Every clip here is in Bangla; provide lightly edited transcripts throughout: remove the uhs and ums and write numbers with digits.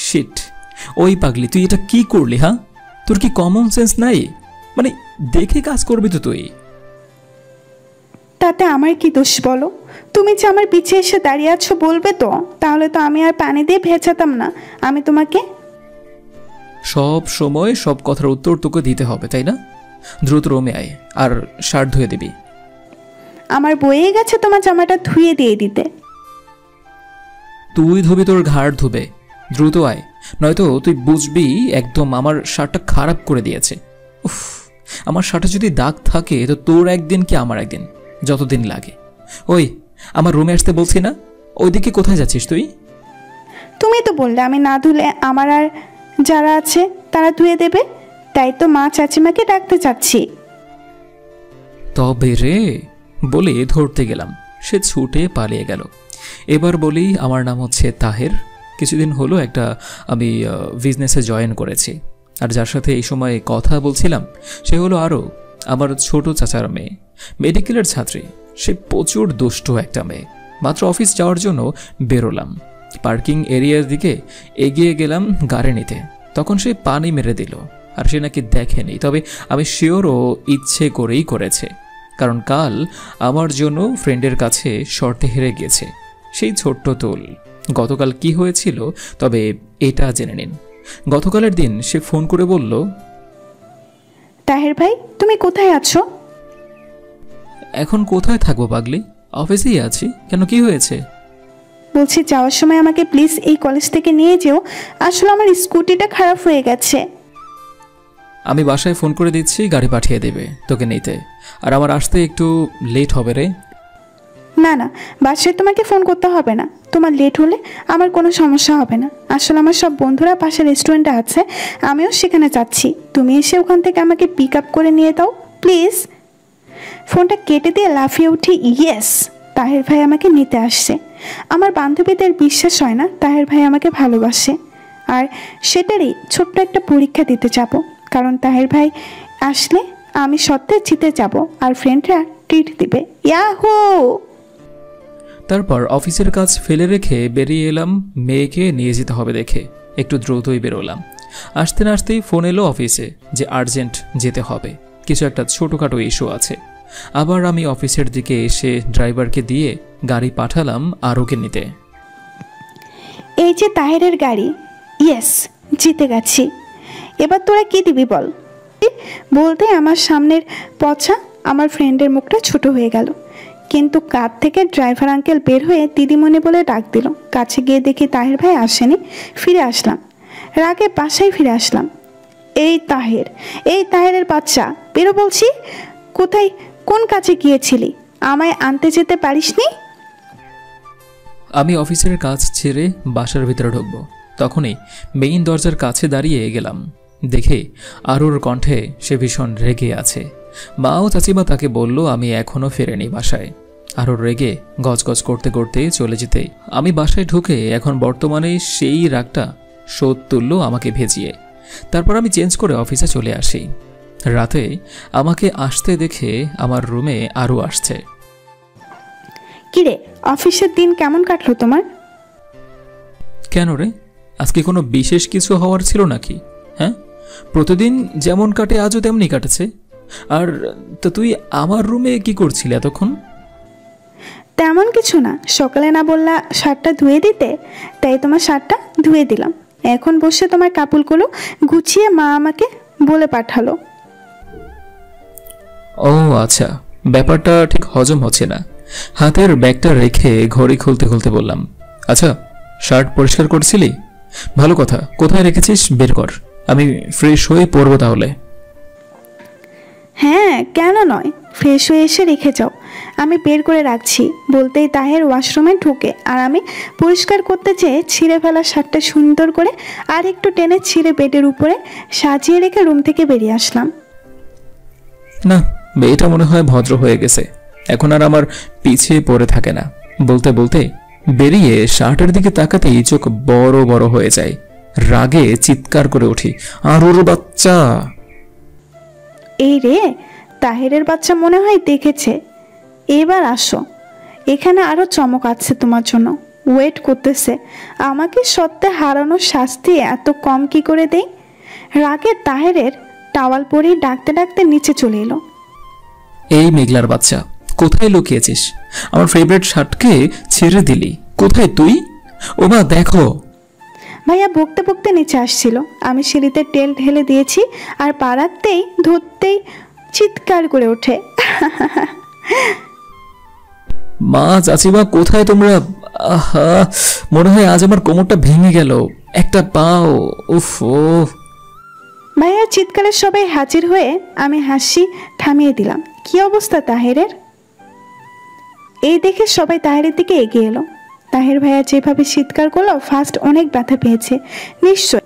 শিট, ওই পাগলি, তুই এটা কি করলি? হ্যাঁ, তোর কি কমন সেন্স নাই? মানে দেখে কাজ করবি তো তুই। তাতে আমার কি দোষ বলো? তুমি যে আমার পিছে এসে দাঁড়িয়ে আছো বলবে তো, তাহলে তো আমি আর পানি দিয়ে ভেজাতাম না আমি তোমাকে। সব সময় সব কথার উত্তর তোকে দিতে হবে, তাই না? দ্রুত রুমে আয় আর শার্ট ধুয়ে দিবি। আমার বয়ে গেছে তোমার জামাটা ধুয়ে দিয়ে দিতে। তুই ধুবি, তোর ঘাড় ধুবে। দ্রুত আয়, নয়তো তুই বুঝবি একদম আমার শার্টটা খারাপ করে দিয়েছে। উফ, আমার শার্টে যদি দাগ থাকে তো তোর একদিন কি আমার একদিন, যতদিন লাগে। ওই, আমার রুমে আসতে বলছি না? ওইদিকে কোথায় যাচ্ছিস তুই? তুমি তো বললে আমি না ধুলে আমার আর যারা আছে তারা ধুয়ে দেবে, তাই তো মা চাচিমাকে ডাকতে চাচ্ছি। তবে রে, বলে ধরতে গেলাম, সে ছুটে পালিয়ে গেল। এবার বলি, আমার নাম হচ্ছে তাহের। কিছুদিন হলো একটা আমি বিজনেসে জয়েন করেছি। আর যার সাথে এই সময় কথা বলছিলাম সে হলো আরও আমার ছোট চাচার মেয়ে, মেডিকেলের ছাত্রী। সে প্রচুর দুষ্ট একটা মেয়ে। মাত্র অফিস যাওয়ার জন্য বেরোলাম, পার্কিং এরিয়ার দিকে এগিয়ে গেলাম গাড়ি নিতে, তখন সে পানি মেরে দিল। আর সে নাকি দেখেনি, তবে আমি শিওর ও ইচ্ছে করেই করেছে, কারণ কাল আমার জন্য ফ্রেন্ডের কাছে শর্তে হেরে গিয়েছে সেই ছোট্ট তুল। গতকাল কি হয়েছিল তবে এটা জেনে নিন। গতকালের দিন সে ফোন করে বলল, তাহের ভাই তুমি কোথায় আছো? এখন কোথায় থাকবো পাগলি, অফিসেই আছি। কেন, কি হয়েছে? বলছি যাওয়ার সময় আমাকে প্লিজ এই কলেজ থেকে নিয়ে যেও, আসলে আমার স্কুটিটা খারাপ হয়ে গেছে। আমি বাসায় ফোন করে দিচ্ছি, গাড়ি পাঠিয়ে দেবে তোকে নিতে। আর আমার আসতে একটু লেট হবে রে। না না, বাসায় তোমাকে ফোন করতে হবে না, তোমার লেট হলে আমার কোনো সমস্যা হবে না। আসলে আমার সব বন্ধুরা পাশে রেস্টুরেন্টে আছে, আমিও সেখানে যাচ্ছি। তুমি এসে ওখান থেকে আমাকে পিক আপ করে নিয়ে দাও প্লিজ। ফোনটা কেটে দিয়ে লাফিয়ে উঠি, ইয়েস, তাহের ভাই আমাকে নিতে আসছে। আমার বান্ধবীদের বিশ্বাস হয় না তাহের ভাই আমাকে ভালোবাসে, আর সেটারই ছোট্ট একটা পরীক্ষা দিতে যাব। কারণ তাহের ভাই আসলে আমি সত্যি জিতে যাব আর ফ্রেন্ডরা ট্রিট দিবে। ইয়াহু! তারপর অফিসের কাজ ফেলে রেখে বেরিয়ে এলাম মেয়েকে নিয়ে যেতে হবে দেখে। একটু দ্রুতই বেরোলাম। আসতে না আসতেই ফোন এলো অফিসে যে আর্জেন্ট যেতে হবে, কিছু একটা ছোটোখাটো ইস্যু আছে। আবার আমি অফিসের দিকে এসে ড্রাইভারকে দিয়ে গাড়ি পাঠালাম আরোকে নিতে। এই যে তাহেরের গাড়ি, ইয়েস, জিতে গেছি। এবার তোরা কি দিবি বল? বলতে আমার সামনের পছা আমার ফ্রেন্ডের মুখটা ছোট হয়ে গেল, কিন্তু কার থেকে ড্রাইভার আঙ্কেল বের হয়ে দিদিমণি বলে ডাক দিল। কাছে গিয়ে দেখি তাহের ভাই আসেনি। ফিরে আসলাম, রাগে বাসায় ফিরে আসলাম। এই তাহেরের বাচ্চা, বেরো বলছি। কোথায়, কোন কাজে গিয়েছিলি? আমায় আনতে যেতে পারিসনি? আমি অফিসের কাজ ছেড়ে বাসার ভিতরে ঢুকবো, তখনই মেইন দরজার কাছে দাঁড়িয়ে গেলাম। দেখে আরুর কণ্ঠে সে ভীষণ রেগে আছে। মা ও চাচিমা তাকে বলল আমি এখনও ফেরেনি বাসায়। আরুর রেগে গজগজ করতে করতে চলে যেতে আমি বাসায় ঢুকে এখন বর্তমানে সেই রাগটা শোধ তুলল আমাকে ভেজিয়ে। তারপর আমি চেঞ্জ করে অফিসে চলে আসি। রাতে আমাকে আসতে দেখে আমার রুমে আরু আসছে। কিরে, অফিসের দিন কেমন কাটলো তোমার? কেন রে, আজকে কোনো বিশেষ কিছু হওয়ার ছিল নাকি? হ্যাঁ, প্রতিদিন যেমন কাটে আজও তেমনি কাটেছে। আর তো তুই আমার রুমে কি করছিলি এতক্ষণ? তেমন কিছু না, সকালে না বললা শার্টটা ধুয়ে দিতে, তাই তোমার শার্টটা ধুয়ে দিলাম। এখন বসে তোমার কাপড়গুলো গুছিয়ে মা আমাকে বলে পাঠালো। ও আচ্ছা, ব্যাপারটা ঠিক হজম হচ্ছে না। হাতের ব্যাগটা রেখে ঘড়ি খুলতে খুলতে বললাম, আচ্ছা শার্ট পরিষ্কার করছিলি? ভালো কথা, কোথায় রেখেছিস বের কর, আমি ফ্রেশ হয়ে পরবো তাহলে। হ্যাঁ, কেন নয়, ফ্রেশ হয়ে এসে রেখে যাও, আমি বের করে রাখছি। বলতেই তাহের ওয়াশরুমে ঢুকে আর আমি পরিষ্কার করতে চেয়ে ছিঁড়ে ফেলা শার্টটা সুন্দর করে আর একটু টেনে ছিঁড়ে বেডের উপরে সাজিয়ে রেখে রুম থেকে বেরিয়ে আসলাম। না, মেয়েটা মনে হয় ভদ্র হয়ে গেছে, এখন আর আমার পিছিয়ে পড়ে থাকে না। বলতে বলতে বেরিয়ে শার্টের দিকে তাকাতেই চোখ বড় বড় হয়ে যায়। রাগে চিৎকার করে উঠি, আর ওর বাচ্চা! এই রে, তাহেরের বাচ্চা মনে হয় দেখেছে। এবার আসো, এখানে আরো চমক আছে তোমার জন্য। ওয়েট করতেছে। আমাকে সত্যি হারানোর শাস্তি এত কম কি করে দেই? রাগে তাহেরের টাওয়াল পরেই ডাকতে ডাকতে নিচে চলে এলো। এই মেঘলার বাচ্চা, কোথায় লুকিয়েছিস? আমার ফেভারিট শার্টকে ছেড়ে দিলি, কোথায় তুই? ও মা দেখো। ভাইয়া বকতে বকতে নিচে আসছিল। আমি সিঁড়িতে তেল ঢেলে দিয়েছি আর পা রাখতেই ধরতেই চিৎকার করে ওঠে। মা, চাচিমা, কোথায় তোমরা? আহা, মনে হয় আজ আমার কোমরটা ভেঙে গেল। একটা পাও, উফ। ভাইয়ার চিৎকারে সবাই হাজির হয়ে আমি হাসি থামিয়ে দিলাম। কি অবস্থা তাহেরের? এই দেখে সবাই তাহেরের দিকে এগিয়ে এলো। তাহের ভাইয়া যেভাবে চিৎকার করলো, ফার্স্ট অনেক ব্যথা পেয়েছে নিশ্চয়।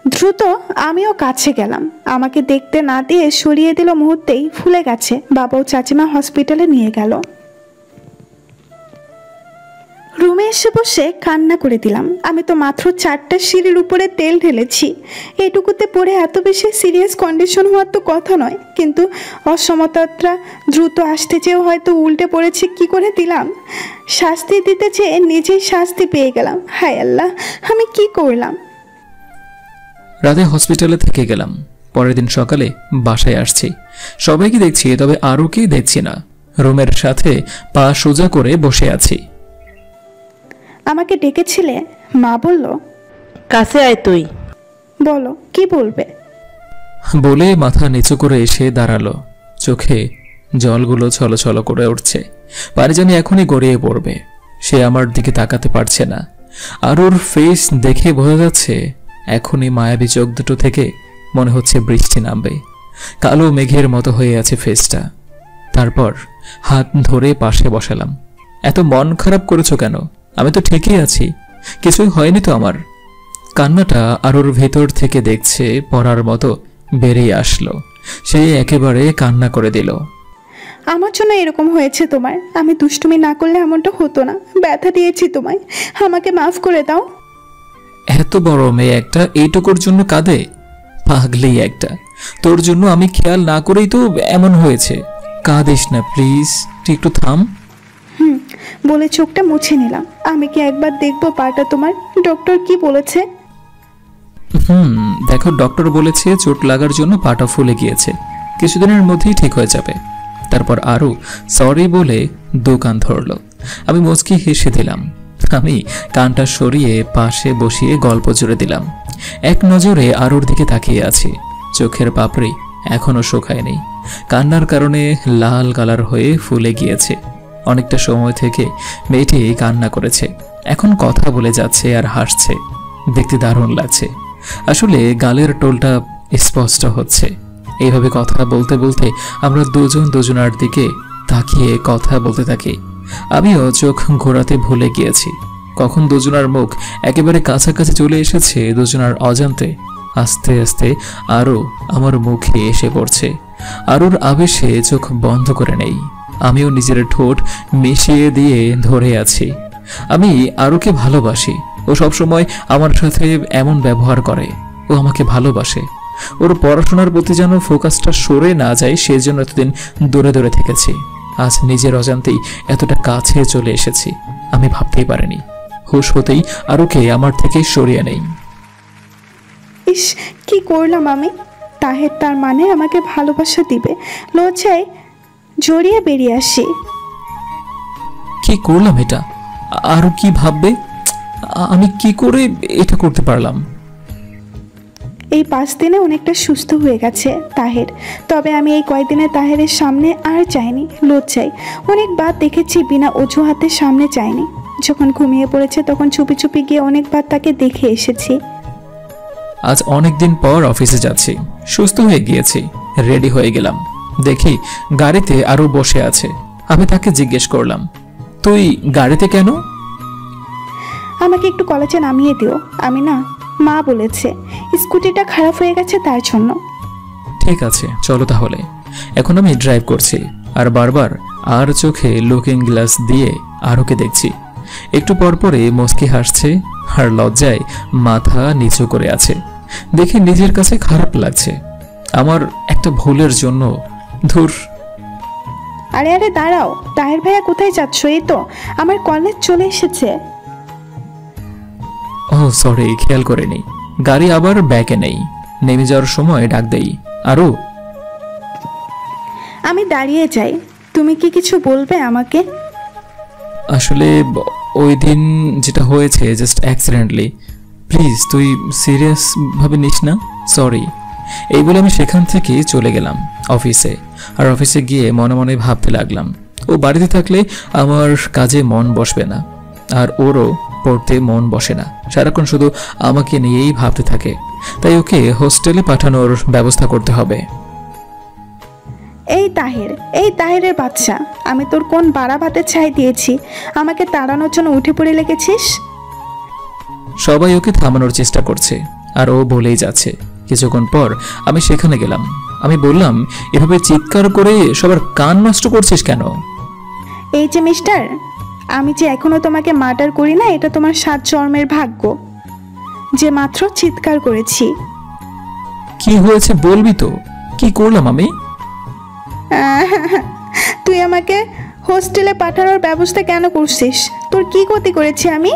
দ্রুত আমিও কাছে গেলাম। আমাকে দেখতে না দিয়ে সরিয়ে দিল মুহূর্তেই ফুলে গেছে। বাবা ও চাচিমা হসপিটালে নিয়ে গেল। রুমে এসে বসে কান্না করে দিলাম। আমি তো মাত্র 4টা সিঁড়ির উপরে তেল ঢেলেছি। এইটুকুতে পড়ে এত বেশি সিরিয়াস কন্ডিশন হওয়ার তো কথা নয়, কিন্তু অসমতাটা দ্রুত আসতে চেয়েও হয়তো উল্টে পড়েছি। কি করে দিলাম? শাস্তি দিতে চেয়ে নিজেই শাস্তি পেয়ে গেলাম। হায় আল্লাহ, আমি কি করলাম? রাতে হসপিটালে থেকে গেলাম। পরের দিন সকালে বাসায় আসছি। সবাইকে দেখছি, তবে আরুকেই দেখছি না। রুমের সাথে পা সোজা করে বসে আছি। আমাকে ডেকেছিলে? মা বলল, কাছে আয় তুই। বলো কি বলবে? বলে মাথা নিচু করে এসে দাঁড়ালো। চোখে জলগুলো ছলছল করে উঠছে, পারে জানি এখনই গড়িয়ে পড়বে। সে আমার দিকে তাকাতে পারছে না। আর ওর ফেস দেখে বোঝা যাচ্ছে এখনই মায়াবী চোখ দুটো থেকে মনে হচ্ছে বৃষ্টি নামবে। কালো মেঘের মতো হয়ে আছে ফেসটা। তারপর হাত ধরে পাশে বসালাম। এত মন খারাপ করেছো কেন? আমি তো ঠিকই আছি, কিছুই হয়নি তো আমার। কান্নাটা আর ওর ভেতর থেকে দেখছে পড়ার মতো বেরিয়ে আসলো। সে একেবারে কান্না করে দিল। আমার জন্য এরকম হয়েছে তোমার। আমি দুষ্টুমি না করলে এমনটা হতো না। ব্যথা দিয়েছি তোমায়, আমাকে মাফ করে দাও। এত বড় মেয়ে একটা এইটুকুর জন্য কাঁদে? পাগলি একটা। তোর জন্য আমি খেয়াল না করেই তো এমন হয়েছে। কাঁদিস না প্লিজ, তুই একটু থাম। বলে চোখটা মুছে নিলাম। আমি কি একবার দেখবো পাটা তোমার? ডক্টর কি বলেছে? দেখো, ডক্টর বলেছে চোট লাগার জন্য পাটা ফুলে গিয়েছে, কিছুদিনের মধ্যেই ঠিক হয়ে যাবে। তারপর আরও সরি বলে দোকান ধরলো। আমি মুচকি হেসে দিলাম। আমি কানটা সরিয়ে পাশে বসিয়ে গল্প জুড়ে দিলাম। এক নজরে আরুর দিকে তাকিয়ে আছি। চোখের পাপড়ি এখনো শুকায়নি, কান্নার কারণে লাল কালার হয়ে ফুলে গিয়েছে। অনেকটা সময় থেকে মেয়েটি কান্না করেছে, এখন কথা বলে যাচ্ছে আর হাসছে। দেখতে দারুণ লাগছে। আসলে গালের টোলটা স্পষ্ট হচ্ছে। এইভাবে কথা বলতে বলতে আমরা দুজন দুজনার দিকে তাকিয়ে কথা বলতে থাকি। আমিও চোখ ঘোরাতে ভুলে গিয়েছি কখন দুজনার মুখ একেবারে কাছাকাছি চলে এসেছে। দুজনার অজান্তে আস্তে আস্তে আরও আমার মুখে এসে পড়ছে। আরুর আবেশে চোখ বন্ধ করে নেই। আমিও নিজের ঠোঁট মিশিয়ে দিয়ে ধরে আছি। আমি আরুকে ভালোবাসি। ও সবসময় আমার সাথে এমন ব্যবহার করে। ও আমাকে ভালোবাসে। ওর পড়াশোনার প্রতি যেন ফোকাসটা সরে না যায়, সেজন্য এতদিন দূরে দূরে থেকেছি। আজ নিজের অজান্তেই এতটা কাছে চলে এসেছি। আমি ভাবতেই পারিনি। হুশ হতেই আরুকে আমার থেকে সরিয়ে নেই। ইস, কি করলাম আমি? তাহের তার মানে আমাকে ভালোবাসা দিবে। লজ্জায় জড়িয়ে বেরিয়ে আসি। কি করলাম এটা? আরও কি ভাববে? আমি কি করে এটা করতে পারলাম? এই 5 দিনে অনেকটা সুস্থ হয়ে গেছে তাহের। তবে আমি এই কয়েকদিনে তাহেরের সামনে আর যাইনি। লজ্জায় অনেকবার দেখেছি, বিনা অজুহাতে সামনে যাইনি। যখন ঘুমিয়ে পড়েছে তখন চুপি চুপি গিয়ে অনেকবার তাকে দেখে এসেছি। আজ অনেকদিন পর অফিসে যাচ্ছি। সুস্থ হয়ে গিয়েছি, রেডি হয়ে গেলাম। দেখি গাড়িতে আরও বসে আছে। আমি তাকে জিজ্ঞেস করলাম, তুই গাড়িতে কেন? আমাকে একটু কলেজে নামিয়ে দিও। আমি না, মা বলেছে স্কুটিটা খারাপ হয়ে গেছে তার জন্য। ঠিক আছে, চলো তাহলে। এখন আমি ড্রাইভ করছি আর বারবার আর চোখে লুকিং গ্লাস দিয়ে আরুকে দেখছি। একটু পরপরে মুচকি হাসছে আর লজ্জায় মাথা নিচু করে আছে। দেখে নিজের কাছে খারাপ লাগছে। আমার একটা ভুলের জন্য। ধুর। আরে আরে দাঁড়াও, তাহের ভাইয়া কোথায় যাচ্ছ? এই তো আমার কলেজ চলে এসেছে। ও সরি, খেয়াল করিনি। গাড়ি আবার ব্যাকে নেই, নেমে যাওয়ার সময় ডাক দেই। আরও আমি দাঁড়িয়ে যাই, তুমি কি কিছু বলবে আমাকে? আসলে ওই দিন যেটা হয়েছে জাস্ট অ্যাক্সিডেন্টলি, প্লিজ তুই সিরিয়াস ভাবে নিস না। সরি। এই বলে আমি সেখান থেকে চলে গেলাম অফিসে। আর অফিসে গিয়ে মনে মনে ভাবতে লাগলাম, ও বাড়িতে থাকলে আমার কাজে মন বসবে না, আর ওরও পড়তে মন বসে না, সারাক্ষণ শুধু আমাকে নিয়েই ভাবতে থাকে। তাই ওকে হোস্টেলে পাঠানোর ব্যবস্থা করতে হবে। এই তাহেরের বাচ্চা, আমি তোর কোন বাড়া ভাতের ছাই দিয়েছি আমাকে তাড়ানোর জন্য উঠে পড়ে লেগেছিস? সবাই ওকে থামানোর চেষ্টা করছে, আর ও বলেই যাচ্ছে। কিছুক্ষণ পর আমি সেখানে গেলাম। আমি বললাম, এভাবে চিৎকার করে সবার কান নষ্ট করছিস কেন? এই যে মিস্টার, আমি যে এখনো তোমাকে মার্ডার করি না, এটা তোমার 7 জন্মের ভাগ্য যে মাত্র চিৎকার করেছি। কি হয়েছে বলবি তো? কি করলাম আমি? তুই আমাকে হোস্টেলে পাঠানোর ব্যবস্থা কেন করছিস? তোর কি ক্ষতি করেছি আমি?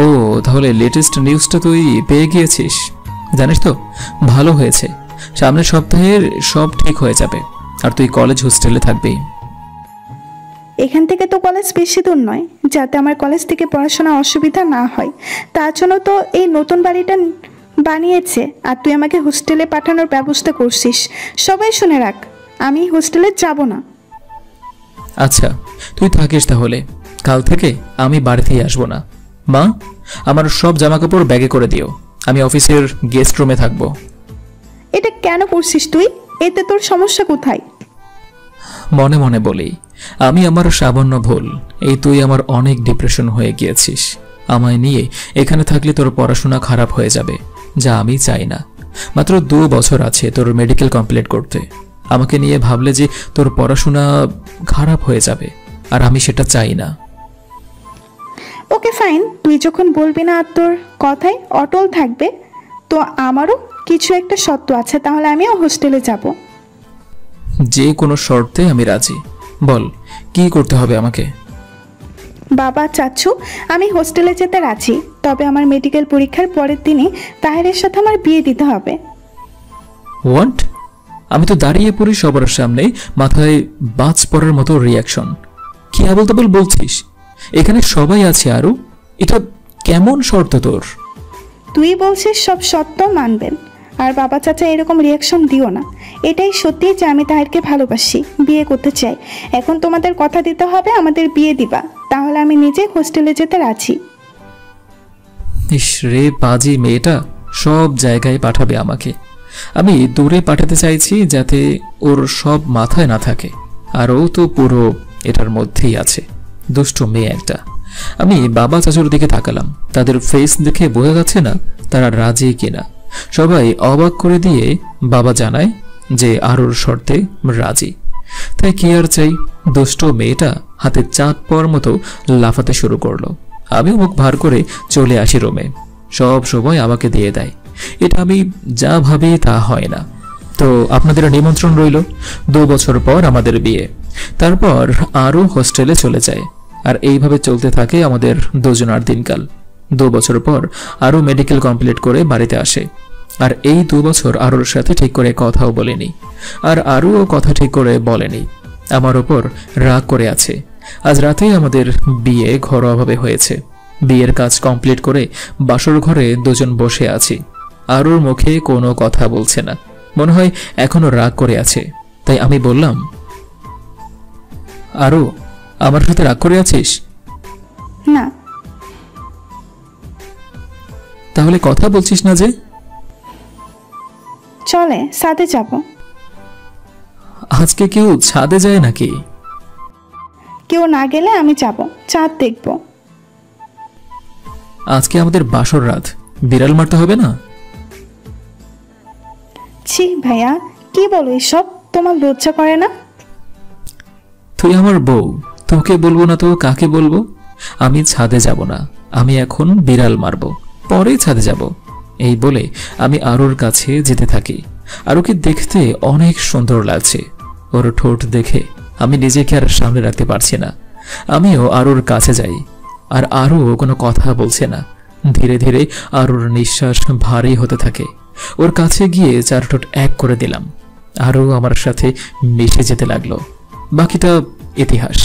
ও তাহলে লেটেস্ট নিউজটা তুই পেয়ে গিয়েছিস। জানিস তো, ভালো হয়েছে, সামনের সপ্তাহের সব ঠিক হয়ে যাবে, আর তুই কলেজ হোস্টেলে থাকবি। এখান থেকে তো কলেজ বেশি দূর নয়, যাতে আমার কলেজ থেকে পড়াশোনা অসুবিধা না হয়, তার জন্য তো এই নতুন বাড়িটা বানিয়েছে। আর তুই আমাকে হোস্টেলে পাঠানোর ব্যবস্থা করছিস। সবাই শুনে রাখ, আমি হোস্টেলে যাব না। আচ্ছা তুই থাকিস তাহলে, কাল থেকে আমি বাড়িতেই আসবো না। মা, আমার সব জামাকাপড় ব্যাগে করে দিও, আমি অফিসের গেস্ট রুমে থাকবো। এটা কেন করছিস তুই? এতে তোর সমস্যা কোথায়? মনে মনে বলি, আমি আমার সামান্য ভুল, এই তুই আমার অনেক ডিপ্রেশন হয়ে গিয়েছিস। আমায় নিয়ে এখানে থাকলে তোর পড়াশোনা খারাপ হয়ে যাবে, যা আমি চাই না। মাত্র 2 বছর আছে তোর মেডিকেল কমপ্লিট করতে। আমাকে নিয়ে ভাবলে যে তোর পড়াশোনা খারাপ হয়ে যাবে, আর আমি সেটা চাই না। ওকে ফাইন, তুই যখন বলবি না আর তোর কথাই অটল থাকবে, তো আমারও কিছু একটা শর্ত আছে, তাহলে আমিও হোস্টেলে যাব। যে কোনো শর্তে আমি রাজি, বল কি করতে হবে আমাকে? বাবা চাচ্ছু, আমি হোস্টেলে যেতে রাজি, তবে আমার মেডিকেল পরীক্ষার পরের দিনই তাহেরের সাথে আমার বিয়ে দিতে হবে। হোয়াট? আমি তো দাঁড়িয়ে পড়ি সবার সামনে, মাথায় বাজ পড়ার মতো রিয়াকশন। কি আবল তাবল বলছিস? এখানে সবাই আছে, আরও এটা কেমন শর্ত তোর? তুই বলছিস সব শর্ত মানবেন, আর বাবা চাচা এরকম রিয়াকশন দিও না। এটাই সত্যি যে আমি তাহেরকে ভালোবাসি, বিয়ে করতে চাই। এখন তোমাদের কথা দিতে হবে আমাদের বিয়ে দিবা, তাহলে আমি নিজে হোস্টেলে যেতে রাজি। ইস রে, পাজি মেয়েটা সব জায়গায় পাঠাবে আমাকে। আমি দূরে পাঠাতে চাইছি যাতে ওর সব মাথায় না থাকে, আর ও তো পুরো এটার মধ্যেই আছে, দুষ্ট মেয়ে একটা। আমি বাবা চাচুর দিকে তাকালাম, তাদের ফেস দেখে বোঝা যাচ্ছে না তারা রাজি কিনা। সবাই অবাক করে দিয়ে বাবা জানায় যে আরোর শর্তে রাজি। তাই কি আর চাই, দুষ্ট মেয়েটা হাতে চাঁদ পাওয়ার মতো লাফাতে শুরু করলো। আমি মুখ ভার করে চলে আসি রুমে। সব সময় আমাকে দিয়ে দেয়, এটা আমি যা ভাবি তা হয় না। তো আপনাদের নিমন্ত্রণ রইল, 2 বছর পর আমাদের বিয়ে। তারপর আরও হোস্টেলে চলে যায়, আর এইভাবে চলতে থাকে আমাদের দুজনার দিনকাল। 2 বছর পর আরও মেডিকেল কমপ্লিট করে বাড়িতে আসে, আর এই 2 বছর আরোর সাথে ঠিক করে কথাও বলেনি, আর আরও কথা ঠিক করে বলেনি। আমার ওপর রাগ করে আছে। আজ রাতেই আমাদের বিয়ে ঘরোয়াভাবে হয়েছে। বিয়ের কাজ কমপ্লিট করে বাসর ঘরে দুজন বসে আছি। আরোর মুখে কোনো কথা বলছে না, মনে হয় এখনো রাগ করে আছে। তাই আমি বললাম, আরো আমার সাথে রাগ করে আছিস? না। তাহলে কথা বলছিস না যে? চলে ছাদে যাব। আজকে কেউ ছাদে যায় নাকি? কেউ না গেলে আমি যাব, চাঁদ দেখব। আজকে আমাদের বাসর রাত, বিড়াল মারতে হবে না? ছি ভাইয়া, কি বলো এসব? তোমার লজ্জা করে না? তুই আমার বউ, তোকে বলবো না তো কাকে বলবো? আমি ছাদে যাব না, আমি এখন বিড়াল মারবো, পরে ছাদে যাব। এই বলে আমি আরোর কাছে যেতে থাকি। আরোকে দেখতে অনেক সুন্দর লাগছে। ও ওর ঠোঁট দেখে আমি নিজেকে আর সামনে রাখতে পারছি না। আমিও আরুর কাছে যাই, আর আরও কোনো কথা বলছে না। ধীরে ধীরে আরুর নিঃশ্বাস ভারী হতে থাকে। ওর কাছে গিয়ে 4 ঠোঁট এক করে দিলাম। আরও আমার সাথে মিশে যেতে লাগলো। বাকিটা ইতিহাস।